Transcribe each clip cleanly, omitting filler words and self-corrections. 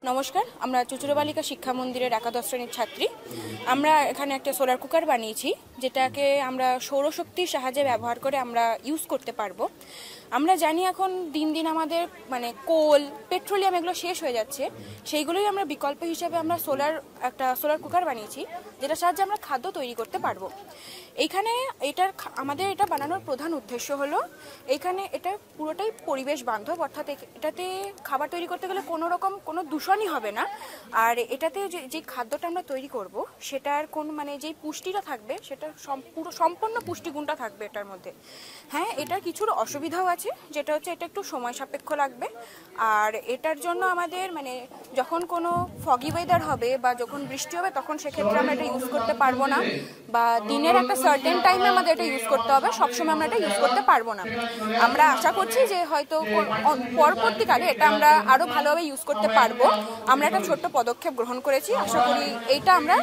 নমস্কার, আমরা চুচুড়া বালিকা শিক্ষা মন্দিরের একাদশ শ্রেণীর ছাত্রী। আমরা এখানে একটা সোলার কুকার বানিয়েছি, যেটাকে আমরা সৌরশক্তির সাহায্যে ব্যবহার করে আমরা ইউজ করতে পারবো। আমরা জানি এখন দিন দিন আমাদের কোল, পেট্রোলিয়াম এগুলো শেষ হয়ে যাচ্ছে, সেইগুলোই আমরা বিকল্প হিসাবে আমরা একটা সোলার কুকার বানিয়েছি, যেটার সাহায্যে আমরা খাদ্য তৈরি করতে পারবো। এইখানে আমাদের এটা বানানোর প্রধান উদ্দেশ্য হলো এটা পুরোটাই পরিবেশ বান্ধব, অর্থাৎ এটাতে খাবার তৈরি করতে গেলে কোনো দূষণই হবে না। আর এটাতে যে খাদ্যটা আমরা তৈরি করব সেটার যেই পুষ্টিটা থাকবে সেটা সম্পূর্ণ পুষ্টিগুণটা থাকবে এটার মধ্যে। হ্যাঁ, এটার কিছুর অসুবিধাও আছে, যেটা হচ্ছে এটা একটু সময় সাপেক্ষ লাগবে। আর এটার জন্য আমাদের যখন কোনো ফগি ওয়েদার হবে বা যখন বৃষ্টি হবে তখন সেক্ষেত্রে আমরা এটা ইউজ করতে পারবো না, বা দিনের একটা সার্টেন টাইমে আমাদের এটা ইউজ করতে হবে, সবসময় আমরা এটা ইউজ করতে পারবো না। আমরা আশা করছি যে হয়তো পরবর্তীকালে এটা আমরা আরো ভালোভাবে ইউজ করতে পারবো। আমরা একটা ছোট্ট পদক্ষেপ গ্রহণ করেছি, আশা করি এইটা আমরা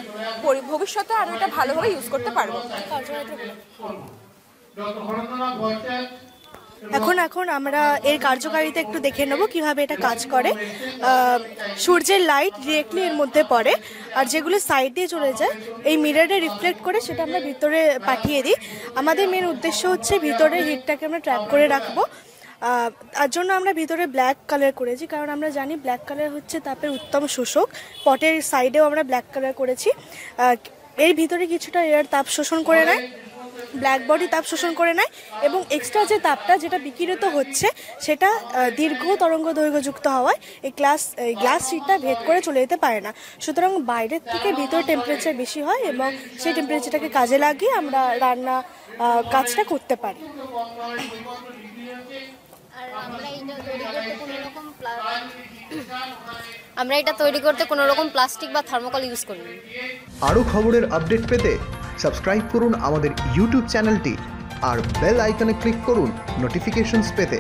ভবিষ্যতে আরো এটা ভালোভাবে ইউজ করতে পারবো। এখন আমরা এর কার্যকারিতা একটু দেখে নেব কিভাবে এটা কাজ করে। সূর্যের লাইট ডিরেক্টলি এর মধ্যে পড়ে, আর যেগুলো সাইড দিয়ে চলে যায় এই মিররে রিফ্লেক্ট করে সেটা আমরা ভিতরে পাঠিয়ে দিই। আমাদের মেন উদ্দেশ্য হচ্ছে ভিতরে হিটটাকে আমরা ট্র্যাপ করে রাখবো। তার জন্য আমরা ভিতরে ব্ল্যাক কালার করেছি, কারণ আমরা জানি ব্ল্যাক কালার হচ্ছে তাপের উত্তম শোষক। পটের সাইডেও আমরা ব্ল্যাক কালার করেছি। এর ভিতরে কিছুটা এয়ার তাপ শোষণ করে নেয়, ব্ল্যাক বডি তাপ শোষণ করে নেয়, এবং এক্সট্রা যে তাপটা যেটা বিকিরিত হচ্ছে সেটা দীর্ঘ তরঙ্গ দৈর্ঘ্যযুক্ত হওয়ায় এই গ্লাস শিটটা ভেদ করে চলে যেতে পারে না। সুতরাং বাইরের থেকে ভিতরে টেম্পারেচার বেশি হয়, এবং সেই টেম্পারেচারটাকে কাজে লাগিয়ে আমরা রান্না কাজটা করতে পারি। আমরা এটা তৈরি করতে কোনো রকম প্লাস্টিক বা থার্মোকল ইউজ করিনি। আরও খবরের আপডেট পেতে সাবস্ক্রাইব করুন আমাদের ইউটিউব চ্যানেলটি আর বেল আইকনে ক্লিক করুন নোটিফিকেশনস পেতে।